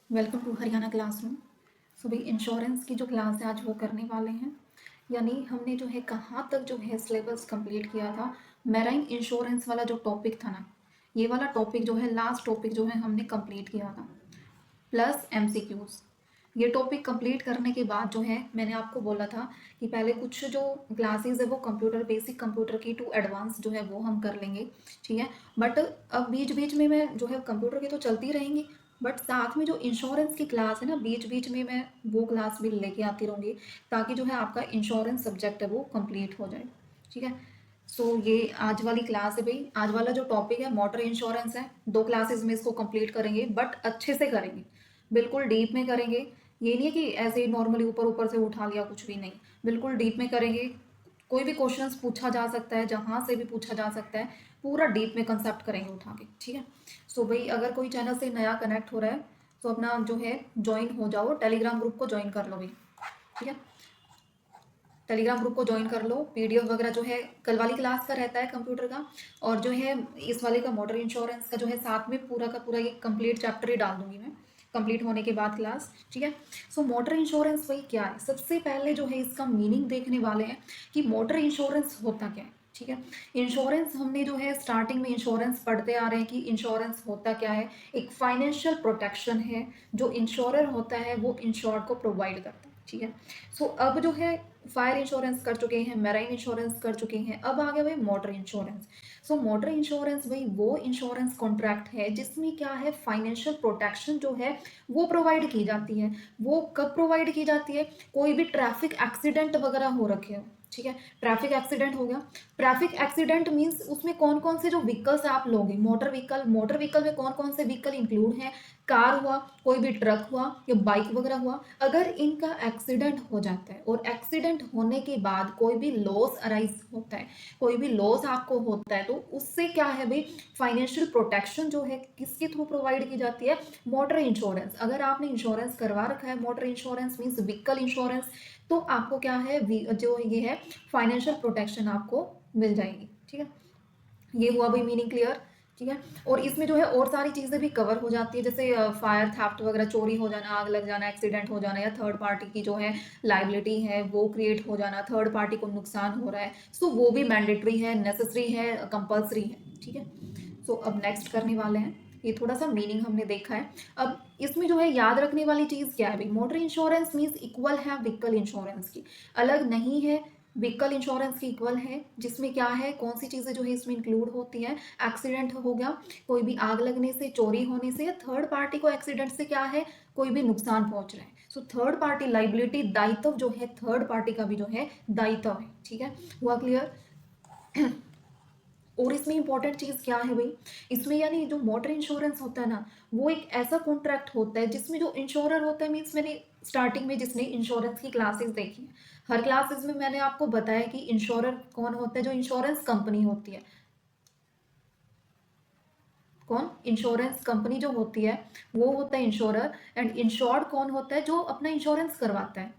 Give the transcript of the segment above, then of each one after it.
Welcome to Haryana classroom. So भाई insurance की जो क्लास है आज वो करने वाले हैं। यानी हमने जो है कहाँ तक जो है सिलेबस कंप्लीट किया था। मैराइन इंश्योरेंस वाला जो टॉपिक था ना, ये वाला टॉपिक जो है लास्ट टॉपिक जो है हमने कंप्लीट किया था, प्लस एमसीक्यूज। ये टॉपिक कंप्लीट करने के बाद जो है मैंने आपको बोला था कि पहले कुछ जो क्लासेस है वो कंप्यूटर बेसिक कंप्यूटर की टू एडवांस जो है वो हम कर लेंगे, ठीक है। बट अब बीच बीच में मैं जो है कंप्यूटर की तो चलती रहेंगी, बट साथ में जो इंश्योरेंस की क्लास है ना, बीच बीच में मैं वो क्लास भी लेके आती रहूँगी, ताकि जो है आपका इंश्योरेंस सब्जेक्ट है वो कंप्लीट हो जाए, ठीक है। सो ये आज वाली क्लास है भाई। आज वाला जो टॉपिक है मोटर इंश्योरेंस है। 2 क्लासेस में इसको कंप्लीट करेंगे, बट अच्छे से करेंगे, बिल्कुल डीप में करेंगे। ये नहीं है कि ऐसे ही नॉर्मली ऊपर ऊपर से उठा लिया, कुछ भी नहीं, बिल्कुल डीप में करेंगे। कोई भी क्वेश्चंस पूछा जा सकता है, जहाँ से भी पूछा जा सकता है, पूरा डीप में कंसेप्ट करेंगे उठा के, ठीक है। सो भाई अगर कोई चैनल से नया कनेक्ट हो रहा है तो अपना जो है ज्वाइन हो जाओ, टेलीग्राम ग्रुप को ज्वाइन कर लो भाई, ठीक है। टेलीग्राम ग्रुप को ज्वाइन कर लो। पीडीएफ वगैरह जो है कल वाली क्लास का रहता है कंप्यूटर का, और जो है इस वाले का मोटर इंश्योरेंस का जो है साथ में पूरा का पूरा ये कंप्लीट चैप्टर ही डाल दूंगी मैं कंप्लीट होने के बाद क्लास, ठीक है। सो मोटर इंश्योरेंस भाई क्या है, सबसे पहले जो है इसका मीनिंग देखने वाले हैं कि मोटर इंश्योरेंस होता क्या है, ठीक है। इंश्योरेंस हमने जो है स्टार्टिंग में इंश्योरेंस पढ़ते आ रहे हैं कि इंश्योरेंस होता क्या है। एक फाइनेंशियल प्रोटेक्शन है जो इंश्योरर होता है वो इंश्योर्ड को प्रोवाइड करता है, ठीक है। सो अब जो है फायर इंश्योरेंस कर चुके हैं, मैराइन इंश्योरेंस कर चुके हैं, अब आ गया भाई मोटर इंश्योरेंस। सो मोटर इंश्योरेंस भाई वो इंश्योरेंस कॉन्ट्रैक्ट है जिसमें क्या है, फाइनेंशियल प्रोटेक्शन जो है वो प्रोवाइड की जाती है। वो कब प्रोवाइड की जाती है, कोई भी ट्रैफिक एक्सीडेंट वगैरह हो रखे हो, ठीक है। ट्रैफिक एक्सीडेंट हो गया। ट्रैफिक एक्सीडेंट मीन्स उसमें कौन कौन से जो व्हीकल्स आप लोगे, मोटर व्हीकल, मोटर व्हीकल में कौन कौन से व्हीकल इंक्लूड हैं, कार हुआ, कोई भी ट्रक हुआ या बाइक वगैरह हुआ, अगर इनका एक्सीडेंट हो जाता है और एक्सीडेंट होने के बाद कोई भी लॉस अराइज होता है, कोई भी लॉस आपको होता है, तो उससे क्या है भाई, फाइनेंशियल प्रोटेक्शन जो है किसके थ्रू प्रोवाइड की जाती है, मोटर इंश्योरेंस। अगर आपने इंश्योरेंस करवा रखा है, motor insurance means vehicle insurance, तो आपको क्या है, जो ये है फाइनेंशियल प्रोटेक्शन आपको मिल जाएगी, ठीक है। ये हुआ भाई मीनिंग क्लियर, ठीक है। और इसमें जो है और सारी चीज़ें भी कवर हो जाती है, जैसे फायर थेफ्ट वगैरह, चोरी हो जाना, आग लग जाना, एक्सीडेंट हो जाना, या थर्ड पार्टी की जो है लाइबिलिटी है वो क्रिएट हो जाना, थर्ड पार्टी को नुकसान हो रहा है, सो वो भी मैंडेटरी है, नेसेसरी है, कंपल्सरी है, ठीक है। सो अब नेक्स्ट करने वाले हैं। ये थोड़ा सा मीनिंग हमने देखा है। अब इसमें जो है याद रखने वाली चीज़ क्या है भाई, मोटर इंश्योरेंस मीन्स इक्वल है व्हीकल इंश्योरेंस की, अलग नहीं है। व्हीकल इंश्योरेंस की इक्वल है, जिसमें क्या है, कौन सी चीज़ें जो है इसमें इंक्लूड होती हैं, एक्सीडेंट हो गया, कोई भी आग लगने से, चोरी होने से, या थर्ड पार्टी को एक्सीडेंट से क्या है, कोई भी नुकसान पहुंच रहा है, सो थर्ड पार्टी लाइबिलिटी, दायित्व जो है थर्ड पार्टी का भी जो है दायित्व है, ठीक है। हुआ क्लियर। और इसमें इंपॉर्टेंट चीज़ क्या है भाई, इसमें यानी जो मोटर इंश्योरेंस होता है ना, वो एक ऐसा कॉन्ट्रैक्ट होता है जिसमें जो इंश्योरर होता है, मीन्स मैंने स्टार्टिंग में जिसने इंश्योरेंस की क्लासेस देखी हैं, हर क्लासेस में मैंने आपको बताया कि इंश्योरर कौन होता है, जो इंश्योरेंस कंपनी होती है, कौन, इंश्योरेंस कंपनी जो होती है वो होता है इंश्योरर, एंड इंश्योर्ड कौन होता है, जो अपना इंश्योरेंस करवाता है,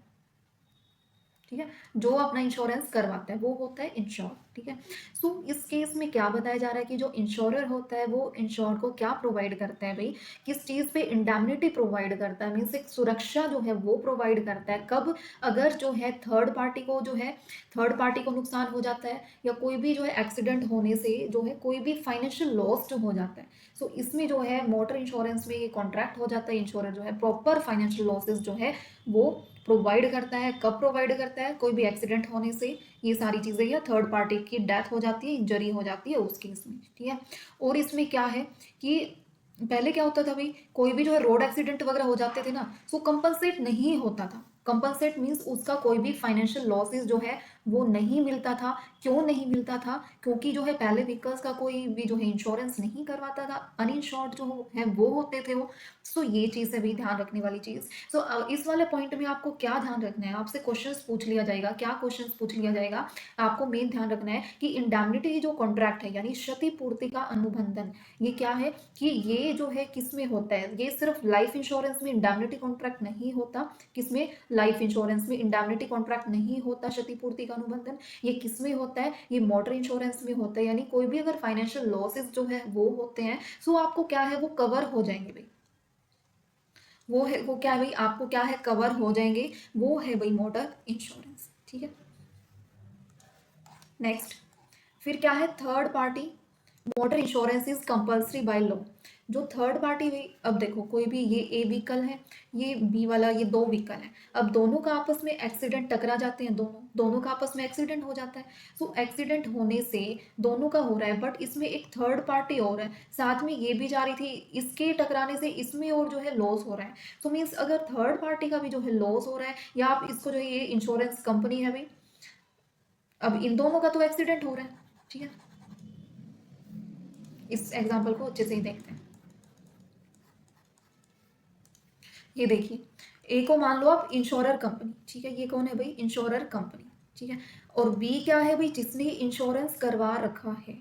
ठीक है। जो अपना इंश्योरेंस करवाता है वो होता है इंश्योर, ठीक है। सो इस केस में क्या बताया जा रहा है कि जो इंश्योरर होता है वो इंश्योर को क्या प्रोवाइड करता है भाई, किस चीज़ पे इंडेमनिटी प्रोवाइड करता है, मीन्स एक सुरक्षा जो है वो प्रोवाइड करता है, कब, अगर जो है थर्ड पार्टी को जो है, थर्ड पार्टी को नुकसान हो जाता है, या कोई भी जो है एक्सीडेंट होने से जो है कोई भी फाइनेंशियल लॉस जो हो जाता है, सो इसमें जो है मोटर इंश्योरेंस में ये कॉन्ट्रैक्ट हो जाता है, इंश्योरर जो है प्रॉपर फाइनेंशियल लॉसेज जो है वो प्रोवाइड करता है। कब प्रोवाइड करता है, कोई भी एक्सीडेंट होने से, ये सारी चीज़ें, या थर्ड पार्टी की डेथ हो जाती है, इंजरी हो जाती है उस केस में, ठीक है। और इसमें क्या है कि पहले क्या होता था भाई, कोई भी जो है रोड एक्सीडेंट वगैरह हो जाते थे ना, सो कंपनसेट नहीं होता था। कंपनसेट मीन्स उसका कोई भी फाइनेंशियल लॉसेज जो है वो नहीं मिलता था। क्यों नहीं मिलता था, क्योंकि जो है पहले व्हीकल्स का कोई भी जो है इंश्योरेंस नहीं करवाता था, अनइंश्योर्ड जो है वो होते थे वो। सो ये चीज़ है भी ध्यान रखने वाली चीज़। सो इस वाले पॉइंट में आपको क्या ध्यान रखना है, आपसे क्वेश्चंस पूछ लिया जाएगा, क्या क्वेश्चंस पूछ लिया जाएगा, आपको मेन ध्यान रखना है कि इंडेमनिटी जो कॉन्ट्रैक्ट है, यानी क्षतिपूर्ति का अनुबंधन, ये क्या है कि ये जो है किस में होता है, ये सिर्फ लाइफ इंश्योरेंस में इंडेमनिटी कॉन्ट्रैक्ट नहीं होता, किसमें, लाइफ इंश्योरेंस में इंडेमनिटी कॉन्ट्रैक्ट नहीं होता क्षतिपूर्ति का अनुबंधन, ये किस में होता है, ये मोटर इंश्योरेंस में होता है, यानी कोई भी अगर फाइनेंशियल लॉसेस जो है वो होते हैं, सो आपको क्या है वो कवर हो जाएंगे भाई, वो है, वो क्या है भाई, आपको क्या है कवर हो जाएंगे, वो है भाई मोटर इंश्योरेंस। ठीक है, नेक्स्ट फिर क्या है, third party motor insurance is compulsory by law. जो थर्ड पार्टी हुई, अब देखो कोई भी, ये ए व्हीकल है, ये बी वाला, ये दो व्हीकल है, अब दोनों का आपस में एक्सीडेंट टकरा जाते हैं, दोनों दोनों का आपस में एक्सीडेंट हो जाता है। सो एक्सीडेंट होने से दोनों का हो रहा है, बट इसमें एक थर्ड पार्टी और है साथ में, ये भी जा रही थी, इसके टकराने से इसमें और जो है लॉस हो रहा है। सो मीन्स अगर थर्ड पार्टी का भी जो है लॉस हो रहा है, या आप इसको जो है, ये इंश्योरेंस कंपनी है भाई, अब इन दोनों का तो एक्सीडेंट हो रहा है। ठीक है, इस एग्जाम्पल को अच्छे से ही देखते हैं। ये देखिए, ए को मान लो आप इंश्योरर कंपनी, ठीक है, ये कौन है भाई, इंश्योरर कंपनी। ठीक है, और बी क्या है भाई, जिसने इंश्योरेंस करवा रखा है,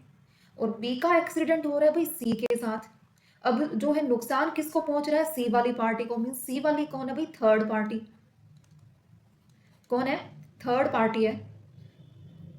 और बी का एक्सीडेंट हो रहा है भाई सी के साथ। अब जो है नुकसान किसको पहुंच रहा है, सी वाली पार्टी को। मीन सी वाली कौन है भाई, थर्ड पार्टी। कौन है, थर्ड पार्टी है,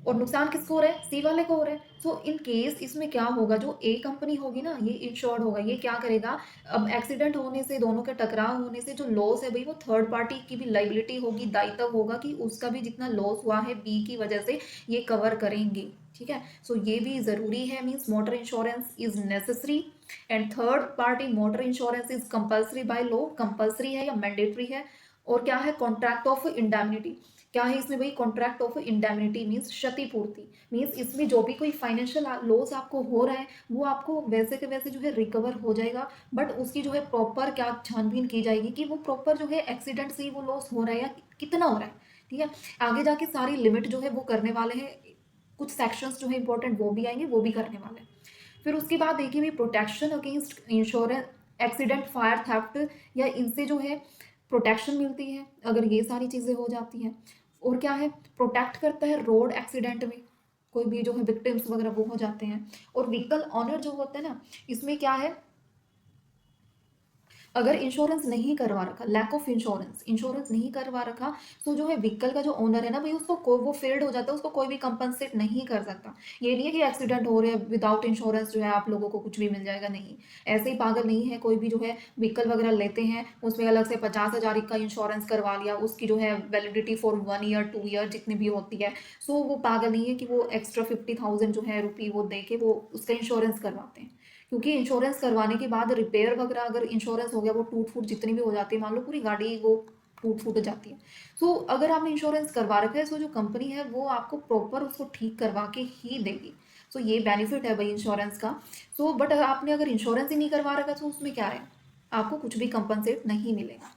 और नुकसान किसको हो रहा है, सी वाले को हो रहा है। सो इन केस इसमें क्या होगा, जो ए कंपनी होगी ना, ये इंश्योर्ड होगा, ये क्या करेगा, अब एक्सीडेंट होने से, दोनों के टकराव होने से जो लॉस है भाई, वो थर्ड पार्टी की भी लाइबिलिटी होगी, दायित्व होगा कि उसका भी जितना लॉस हुआ है बी की वजह से, ये कवर करेंगे। ठीक है, सो ये भी ज़रूरी है, means motor insurance is necessary. And third party motor insurance is compulsory by law, compulsory है या मैंडेटरी है। और क्या है, कॉन्ट्रैक्ट ऑफ इंडेमनिटी, क्या है इसमें भाई, कॉन्ट्रैक्ट ऑफ इंडेमनिटी मीन्स क्षतिपूर्ति। मीन्स इसमें जो भी कोई फाइनेंशियल लॉस आपको हो रहा है, वो आपको वैसे के वैसे जो है रिकवर हो जाएगा, बट उसकी जो है प्रॉपर क्या छानबीन की जाएगी कि वो प्रॉपर जो है एक्सीडेंट से ही वो लॉस हो रहा है या कितना हो रहा है। ठीक है, आगे जाके सारी लिमिट जो है वो करने वाले हैं, कुछ सेक्शंस जो है इंपॉर्टेंट वो भी आएंगे, वो भी करने वाले हैं। फिर उसके बाद देखिए भी, protection against insurance accident, fire, theft, या इनसे जो है प्रोटेक्शन मिलती है अगर ये सारी चीज़ें हो जाती हैं। और क्या है, प्रोटेक्ट करता है रोड एक्सीडेंट में, कोई भी जो है विक्टिम्स वगैरह वो हो जाते हैं। और व्हीकल ऑनर जो होता है ना, इसमें क्या है, अगर इंश्योरेंस नहीं करवा रखा, लैक ऑफ इंश्योरेंस, इंश्योरेंस नहीं करवा रखा, तो जो है व्हीकल का जो ओनर है ना भाई, उसको वो फेल्ड हो जाता है, उसको कोई भी कंपनसेट नहीं कर सकता। ये नहीं है कि एक्सीडेंट हो रहे हैं विदाउट इंश्योरेंस जो है आप लोगों को कुछ भी मिल जाएगा, नहीं, ऐसे ही पागल नहीं है कोई भी जो है व्हीकल वगैरह लेते हैं, उसमें अलग से 50,000 का इंश्योरेंस करवा लिया, उसकी जो है वैलिडिटी फॉर 1 ईयर 2 ईयर जितनी भी होती है। सो वो पागल नहीं है कि वो एक्स्ट्रा 50,000 जो है रुपये वो दे के वो उसका इंश्योरेंस करवाते हैं। क्योंकि इंश्योरेंस करवाने के बाद रिपेयर वगैरह अगर इंश्योरेंस हो गया, वो टूट फूट जितनी भी हो जाती है, मान लो पूरी गाड़ी वो टूट फूट जाती है। सो अगर आपने इंश्योरेंस करवा रखा है, सो जो कंपनी है वो आपको प्रॉपर उसको ठीक करवा के ही देगी। सो ये बेनिफिट है भाई इंश्योरेंस का। सो बट आपने अगर इंश्योरेंस ही नहीं करवा रखा, तो उसमें क्या है, आपको कुछ भी कंपनसेट नहीं मिलेगा।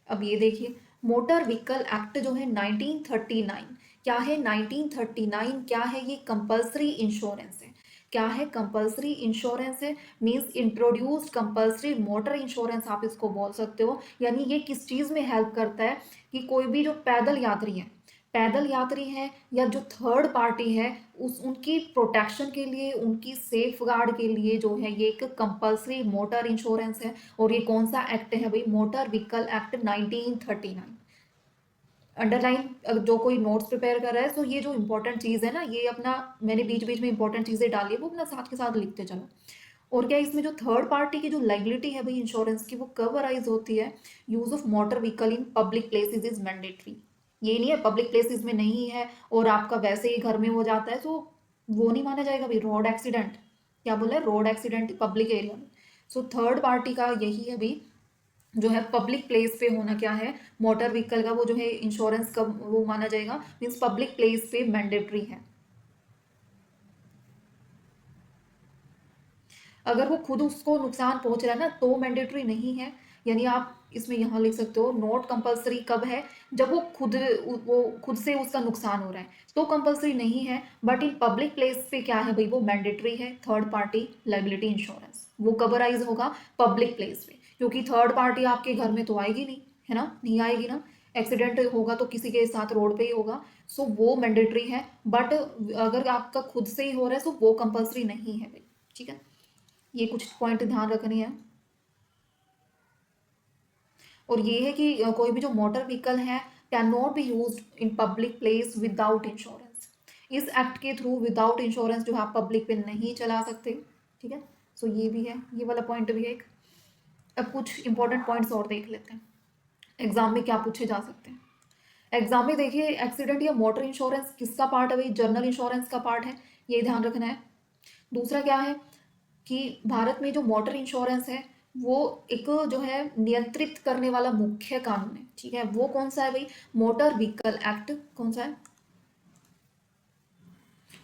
अब ये देखिए, मोटर व्हीकल एक्ट जो है 1939, क्या है 1939, क्या है ये, कंपल्सरी इंश्योरेंस है। क्या है, कंपल्सरी इंश्योरेंस है, means introduced compulsory motor insurance आप इसको बोल सकते हो। यानी ये किस चीज़ में हेल्प करता है, कि कोई भी जो पैदल यात्री है, पैदल यात्री हैं, या जो थर्ड पार्टी है, उस उनकी प्रोटेक्शन के लिए, उनकी सेफ गार्ड के लिए जो है ये एक कंपल्सरी मोटर इंश्योरेंस है। और ये कौन सा एक्ट है भाई, मोटर व्हीकल एक्ट 1939। अंडरलाइन, जो कोई नोट्स प्रिपेयर कर रहा है, तो ये जो इंपॉर्टेंट चीज़ है ना, ये अपना मैंने बीच बीच में इंपॉर्टेंट चीज़ें डाली है, वो अपना साथ के साथ लिखते चलो। और क्या, इसमें जो थर्ड पार्टी की जो लाइबिलिटी है भाई इंश्योरेंस की, वो कब अराइज होती है, use of motor vehicle in public places is mandatory. ये नहीं है पब्लिक प्लेसेस में नहीं है और आपका वैसे ही घर में हो जाता है, तो वो नहीं माना जाएगा भाई, रोड एक्सीडेंट, क्या बोला है, रोड एक्सीडेंट पब्लिक एरिया में। सो थर्ड पार्टी का यही है भाई, जो है पब्लिक प्लेस पे होना, क्या है, मोटर व्हीकल का वो जो है इंश्योरेंस कब वो माना जाएगा, मीन्स पब्लिक प्लेस पे मैंडेटरी है। अगर वो खुद उसको नुकसान पहुंच रहा है ना, तो मैंडेटरी नहीं है। यानी आप इसमें यहाँ लिख सकते हो, नॉट कंपलसरी कब है, जब वो खुद से उसका नुकसान हो रहा है, तो कंपलसरी नहीं है। बट इन पब्लिक प्लेस पे क्या है भाई, वो मैंडेटरी है, थर्ड पार्टी लाइबिलिटी इंश्योरेंस, वो कवराइज होगा पब्लिक प्लेस पे, क्योंकि थर्ड पार्टी आपके घर में तो आएगी नहीं, है ना, नहीं आएगी ना, एक्सीडेंट होगा तो किसी के साथ रोड पे ही होगा। सो वो मैंडेटरी है, बट अगर आपका खुद से ही हो रहा है, तो वो कंपलसरी नहीं है भाई। ठीक है, ये कुछ पॉइंट ध्यान रखने हैं। और ये है कि कोई भी जो मोटर व्हीकल है, can not be use in public place without insurance. इस एक्ट के थ्रू विदाउट इंश्योरेंस जो है आप पब्लिक पे नहीं चला सकते। ठीक है, सो ये भी है, ये वाला पॉइंट भी है एक। अब कुछ इंपॉर्टेंट पॉइंट्स और देख लेते हैं, एग्जाम में क्या पूछे जा सकते हैं। एग्जाम में देखिए, एक्सीडेंट या मोटर इंश्योरेंस किसका पार्ट है भाई, जनरल इंश्योरेंस का पार्ट है, ये ध्यान रखना है। दूसरा क्या है कि भारत में जो मोटर इंश्योरेंस है वो एक जो है नियंत्रित करने वाला मुख्य कानून है, ठीक है। वो कौन सा है भाई, मोटर व्हीकल एक्ट, कौन सा है,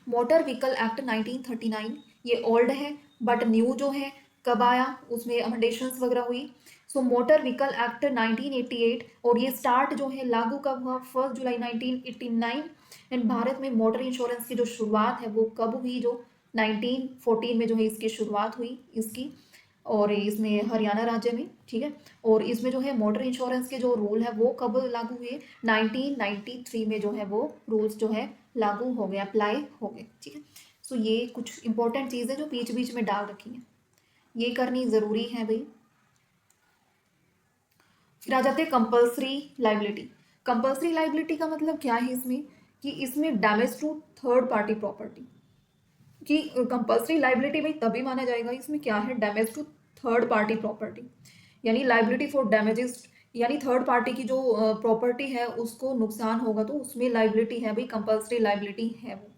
मोटर व्हीकल एक्ट 1939। ये ओल्ड है बट न्यू जो है कब आया, उसमें अमेंडेशंस वगैरह हुई। सो मोटर व्हीकल एक्ट 1988, और ये स्टार्ट जो है लागू कब हुआ, 1 जुलाई 1989। एंड भारत में मोटर इंश्योरेंस की जो शुरुआत है वो कब हुई, जो 1914 में जो है इसकी शुरुआत हुई इसकी, और इसमें हरियाणा राज्य में, ठीक है। और इसमें जो है मोटर इंश्योरेंस के जो रूल है वो कब लागू हुए, 1993 में जो है वो रूल्स जो है लागू हो गए, अप्लाई हो गए, ठीक है। सो ये कुछ इंपॉर्टेंट चीज़ें जो बीच बीच में डाल रखी हैं, ये करनी ज़रूरी है भाई। फिर आ जाते हैं कंपल्सरी लाइबिलिटी। कंपल्सरी लाइबिलिटी का मतलब क्या है इसमें, कि इसमें damage to third party property, कि कंपल्सरी लाइबिलिटी भाई तभी माना जाएगा, इसमें क्या है, damage to third party property, यानी लाइबिलिटी फॉर डैमेजेस, यानी थर्ड पार्टी की जो प्रॉपर्टी है उसको नुकसान होगा तो उसमें लाइबिलिटी है भाई, कंपल्सरी लाइबिलिटी है वो।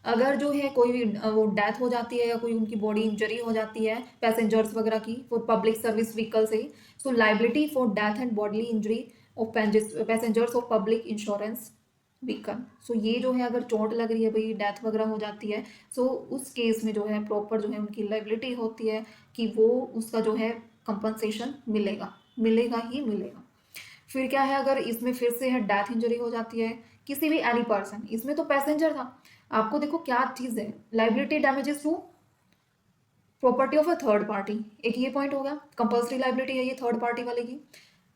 अगर जो है कोई भी वो डेथ हो जाती है या कोई उनकी बॉडी इंजरी हो जाती है पैसेंजर्स वगैरह की फॉर पब्लिक सर्विस व्हीकल से, so liability for death and bodily injury of passengers of public insurance vehicle. So ये जो है अगर चोट लग रही है भाई, डेथ वगैरह हो जाती है, सो उस केस में जो है प्रॉपर जो है उनकी लाइबिलिटी होती है कि वो उसका जो है कंपनसेशन मिलेगा, मिलेगा ही मिलेगा। फिर क्या है, अगर इसमें फिर से है डेथ इंजरी हो जाती है किसी भी एनी पर्सन, इसमें तो पैसेंजर था, आपको देखो क्या चीज़ है, liability damages to property of a third party, एक ये पॉइंट हो गया, कंपल्सरी लाइबिलिटी है ये थर्ड पार्टी वाले की।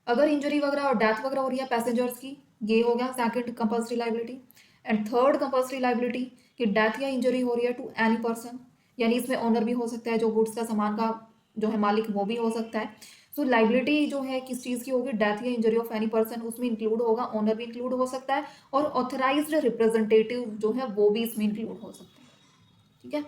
अगर इंजरी वगैरह और डेथ वगैरह हो रही है पैसेंजर्स की, ये हो गया second compulsory liability. And third compulsory liability कि डेथ या इंजरी हो रही है टू एनी पर्सन, यानी इसमें ऑनर भी हो सकता है, जो गुड्स का सामान का जो है मालिक वो भी हो सकता है। सो लाइबिलिटी जो है किस चीज़ की होगी, डेथ या इंजरी ऑफ एनी पर्सन, उसमें इंक्लूड होगा, ऑनर भी इंक्लूड हो सकता है, और ऑथराइज्ड रिप्रेजेंटेटिव जो है वो भी इसमें इंक्लूड हो सकते हैं, ठीक है।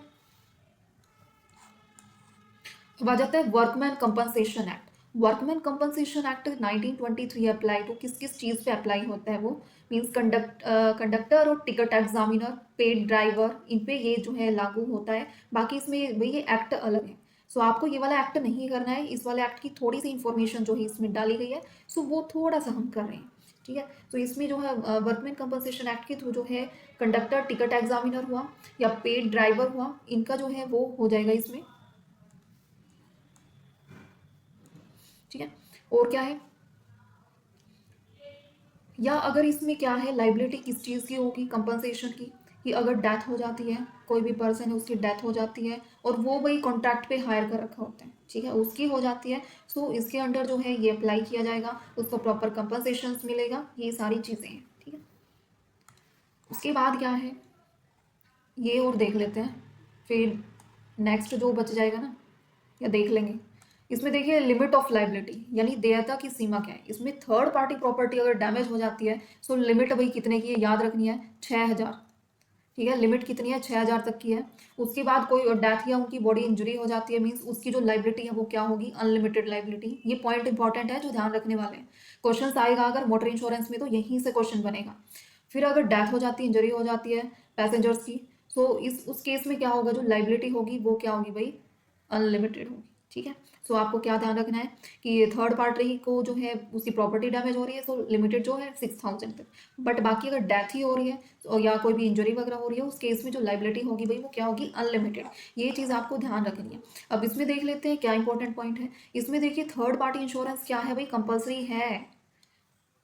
अब आ जाता है workman compensation act. Workman compensation act 1923 apply to किस किस चीज़ पे अप्लाई होता है वो, मीन्स कंडक्टर और टिकट एग्जामिनर, पेड ड्राइवर, इन पे ये जो है लागू होता है। बाकी इसमें भाई ये एक्ट अलग है, सो आपको ये वाला एक्ट नहीं करना है, इस वाले एक्ट की थोड़ी सी इंफॉर्मेशन जो है इसमें डाली गई है, सो वो थोड़ा सा हम कर रहे हैं, ठीक है। तो इसमें जो है वर्कमैन कंपनसेशन एक्ट के थ्रू जो है कंडक्टर टिकट एग्जामिनर हुआ या पेड ड्राइवर हुआ, इनका जो है वो हो जाएगा इसमें, ठीक है। और क्या है, या अगर इसमें क्या है लाइबिलिटी किस चीज़ की होगी, कंपनसेशन की, कि अगर डेथ हो जाती है, कोई भी पर्सन है उसकी डेथ हो जाती है और वो वही कॉन्ट्रैक्ट पे हायर कर रखा होता है, ठीक है, उसकी हो जाती है, सो इसके अंडर जो है ये अप्लाई किया जाएगा, उसको प्रॉपर कंपनसेशन मिलेगा, ये सारी चीज़ें हैं, ठीक है। उसके बाद क्या है, ये और देख लेते हैं, फिर नेक्स्ट जो बच जाएगा ना, या देख लेंगे। इसमें देखिए लिमिट ऑफ लाइबिलिटी, यानी देयता की सीमा क्या है, इसमें थर्ड पार्टी प्रॉपर्टी अगर डैमेज हो जाती है, सो लिमिट भाई कितने की है याद रखनी है, 6,000, ठीक है, लिमिट कितनी है, 6,000 तक की है। उसके बाद कोई डेथ या उनकी बॉडी इंजरी हो जाती है, मीन्स उसकी जो लाइबिलिटी है वो क्या होगी, अनलिमिटेड लाइबिलिटी। ये पॉइंट इंपॉर्टेंट है जो ध्यान रखने वाले हैं, क्वेश्चन आएगा अगर मोटर इंश्योरेंस में तो यहीं से क्वेश्चन बनेगा। फिर अगर डेथ हो जाती है, इंजरी हो जाती है पैसेंजर्स की, सो इस उस केस में क्या होगा, जो लाइबिलिटी होगी वो क्या होगी भाई, अनलिमिटेड होगी, ठीक है। सो आपको क्या ध्यान रखना है कि थर्ड पार्टी को जो है उसकी प्रॉपर्टी डैमेज हो रही है, सो लिमिटेड जो है 6,000 तक, बट बाकी अगर डेथ ही हो रही है या कोई भी इंजरी वगैरह हो रही है, उस केस में जो लाइबिलिटी होगी भाई वो क्या होगी, अनलिमिटेड। ये चीज़ आपको ध्यान रखनी है। अब इसमें देख लेते हैं क्या इंपॉर्टेंट पॉइंट है। इसमें देखिए थर्ड पार्टी इंश्योरेंस क्या है भाई, कंपल्सरी है।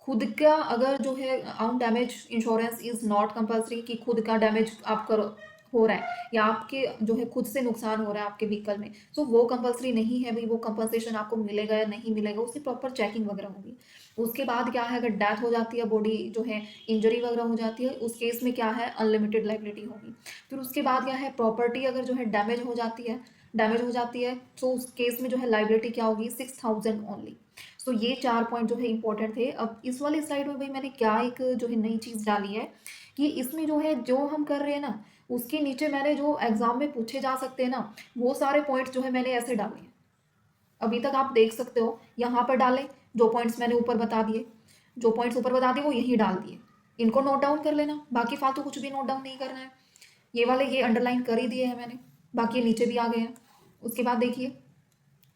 खुद का अगर जो है आउन damage insurance is not compulsory, कि खुद का डैमेज आप करो हो रहा है या आपके जो है खुद से नुकसान हो रहा है आपके व्हीकल में, तो वो कंपल्सरी नहीं है भाई, वो कंपनसेशन आपको मिलेगा या नहीं मिलेगा, उसकी प्रॉपर चेकिंग वगैरह होगी। उसके बाद क्या है, अगर डेथ हो जाती है, बॉडी जो है इंजरी वगैरह हो जाती है, उस केस में क्या है, अनलिमिटेड लाइबिलिटी होगी। फिर उसके बाद क्या है, प्रॉपर्टी अगर जो है डैमेज हो जाती है, तो उस केस में जो है लाइबिलिटी क्या होगी, 6,000 ओनली। सो ये 4 पॉइंट जो है इंपॉर्टेंट थे। अब इस वाली स्लाइड में भाई मैंने क्या एक जो है नई चीज़ डाली है, कि इसमें जो है जो हम कर रहे हैं ना, उसके नीचे मैंने जो एग्जाम में पूछे जा सकते हैं ना, वो सारे पॉइंट्स जो है मैंने ऐसे डाले हैं, अभी तक आप देख सकते हो, यहाँ पर डालें, जो पॉइंट्स मैंने ऊपर बता दिए, जो पॉइंट्स ऊपर बता दिए वो यही डाल दिए, इनको नोट डाउन कर लेना, बाकी फालतू कुछ भी नोट डाउन नहीं करना है। ये वाले ये अंडरलाइन कर ही दिए हैं मैंने, बाकी नीचे भी आ गए हैं। उसके बाद देखिए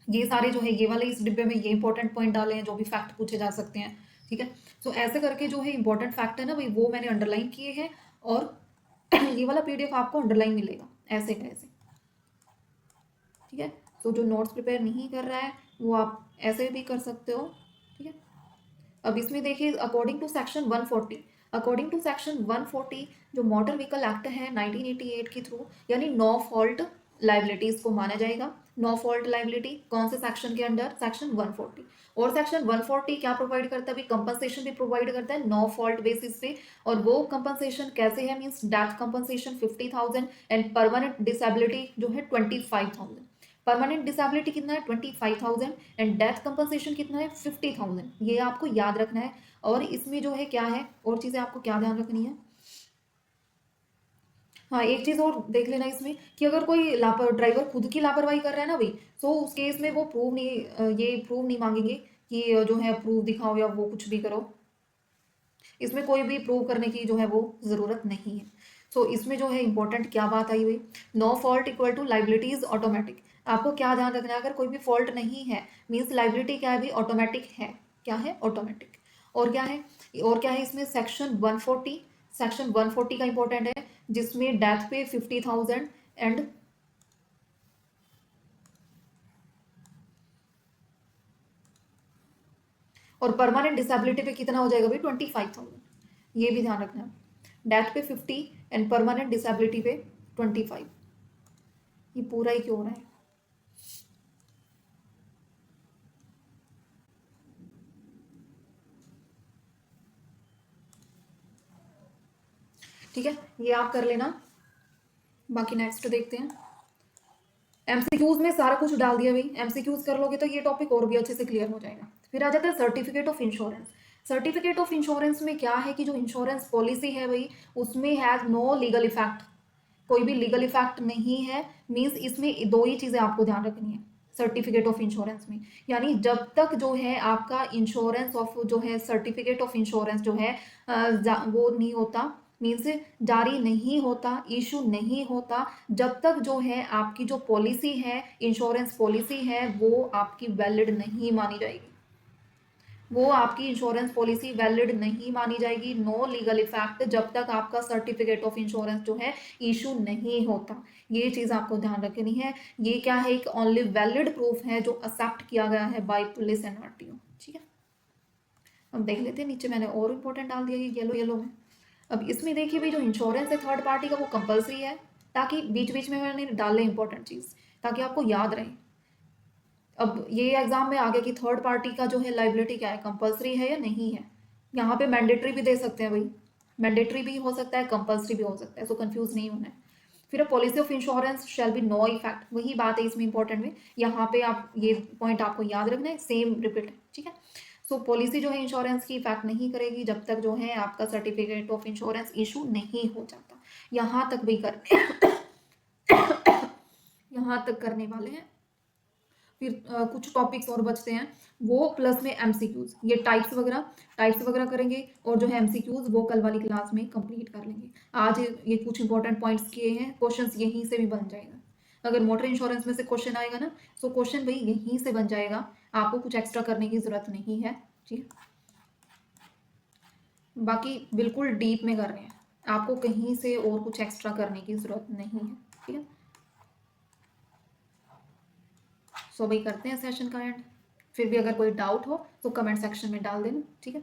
ये सारे जो है ये वाले इस डिब्बे में ये इंपॉर्टेंट पॉइंट डाले हैं जो भी फैक्ट पूछे जा सकते हैं, ठीक है। सो ऐसे करके जो है इंपॉर्टेंट फैक्ट है ना भाई, वो मैंने अंडरलाइन किए हैं, और ये वाला पीडीएफ आपको अंडरलाइन मिलेगा ऐसे का ऐसे, ठीक है। तो जो नोट्स प्रिपेयर नहीं कर रहा है वो आप ऐसे भी कर सकते हो, ठीक है। अब इसमें देखिए according to section 140, according to section 140 जो मोटर व्हीकल एक्ट है 1988 के थ्रू, यानी नो फॉल्ट लाइबिलिटीज को माना जाएगा। नो फॉल्ट लाइबिलिटी कौन से सेक्शन के अंडर, सेक्शन 140। और सेक्शन 140 क्या प्रोवाइड करता है भी, कंपनसेशन भी प्रोवाइड करता है नो फॉल्ट बेसिस पे। और वो कंपनसेशन कैसे है, means death compensation 50,000 and permanent disability जो है 25,000। परमानेंट डिसेबिलिटी कितना है 25,000 एंड डेथ कंपनसेशन कितना है 50,000, ये आपको याद रखना है। और इसमें जो है क्या है, और चीज़ें आपको क्या ध्यान रखनी है, हाँ एक चीज़ और देख लेना इसमें कि अगर कोई ड्राइवर खुद की लापरवाही कर रहा है ना भाई, तो उस केस में वो प्रूव नहीं ये प्रूव नहीं मांगेंगे कि जो है प्रूव दिखाओ या वो कुछ भी करो, इसमें कोई भी प्रूव करने की जो है वो ज़रूरत नहीं है। सो इसमें जो है इंपॉर्टेंट क्या बात आई हुई, no fault equal to liabilities automatic. आपको क्या ध्यान रखना है, अगर कोई भी फॉल्ट नहीं है मीन्स लाइबिलिटी क्या है भी, ऑटोमेटिक है। क्या है, ऑटोमेटिक। और क्या है, और क्या है इसमें सेक्शन 140, सेक्शन 140 का इंपॉर्टेंट है जिसमें डेथ पे 50,000 एंड और परमानेंट डिसेबिलिटी पे कितना हो जाएगा भाई 25,000, ये भी ध्यान रखना है। डेथ पे 50 एंड परमानेंट डिसेबिलिटी पे 25, ये पूरा ही क्यों हो रहा है। ठीक है, ये आप कर लेना। बाकी नेक्स्ट देखते हैं, एमसीक्यूज में सारा कुछ डाल दिया भाई, एमसीक्यूज कर लोगे तो ये टॉपिक और भी अच्छे से क्लियर हो जाएगा। फिर आ जाता है certificate of insurance. Certificate of insurance में क्या है कि जो इंश्योरेंस पॉलिसी है भाई उसमें हैज नो लीगल इफेक्ट, कोई भी लीगल इफेक्ट नहीं है। मीन्स इसमें दो ही चीज़ें आपको ध्यान रखनी है सर्टिफिकेट ऑफ इंश्योरेंस में, यानी जब तक जो है आपका इंश्योरेंस ऑफ जो है सर्टिफिकेट ऑफ इंश्योरेंस जो है वो नहीं होता, मीन्स जारी नहीं होता, इशू नहीं होता, जब तक जो है आपकी जो पॉलिसी है इंश्योरेंस पॉलिसी है वो आपकी वैलिड नहीं मानी जाएगी, वो आपकी इंश्योरेंस पॉलिसी वैलिड नहीं मानी जाएगी, नो लीगल इफेक्ट, जब तक आपका सर्टिफिकेट ऑफ इंश्योरेंस जो है इशू नहीं होता। ये चीज़ आपको ध्यान रखनी है। ये क्या है, एक ओनली वैलिड प्रूफ है जो एक्सेप्ट किया गया है बाय पुलिस एंड आरटीओ, ठीक है। अब देख लेते हैं नीचे मैंने और इंपॉर्टेंट डाल दिया ये येलो येलो में। अब इसमें देखिए भाई जो इंश्योरेंस है थर्ड पार्टी का वो कंपलसरी है, ताकि बीच बीच में मैंने डाले इंपॉर्टेंट चीज़ ताकि आपको याद रहे। अब ये एग्जाम में आ गया कि थर्ड पार्टी का जो है लाइबिलिटी क्या है, कंपलसरी है या नहीं है। यहाँ पे मैंडेटरी भी दे सकते हैं भाई, मैंडेटरी भी हो सकता है कंपलसरी भी हो सकता है, सो कंफ्यूज नहीं होना है। फिर policy of insurance shall be no effect, वही बात है इसमें इंपॉर्टेंट में, यहाँ पे आप ये पॉइंट आपको याद रखना है, सेम रिपीट है, ठीक है। सो पॉलिसी जो है इंश्योरेंस की इफेक्ट नहीं करेगी जब तक जो है आपका सर्टिफिकेट ऑफ इंश्योरेंस इशू नहीं हो जाता। यहाँ तक भी कर यहाँ तक करने वाले हैं। फिर कुछ टॉपिक्स और बचते हैं, वो प्लस में एमसीक्यूज, ये टाइप्स वगैरह करेंगे, और जो है एमसीक्यूज वो कल वाली क्लास में कंप्लीट कर लेंगे। आज ये कुछ इंपॉर्टेंट पॉइंट्स किए हैं, क्वेश्चंस यहीं से भी बन जाएगा। अगर मोटर इंश्योरेंस में से क्वेश्चन आएगा ना, सो क्वेश्चन भाई यहीं से बन जाएगा, आपको कुछ एक्स्ट्रा करने की जरूरत नहीं है, ठीक है। बाकी बिल्कुल डीप में कर रहे हैं, आपको कहीं से और कुछ एक्स्ट्रा करने की जरूरत नहीं है, ठीक है। सो भाई करते हैं सेशन का एंड, फिर भी अगर कोई डाउट हो तो कमेंट सेक्शन में डाल देना, ठीक है।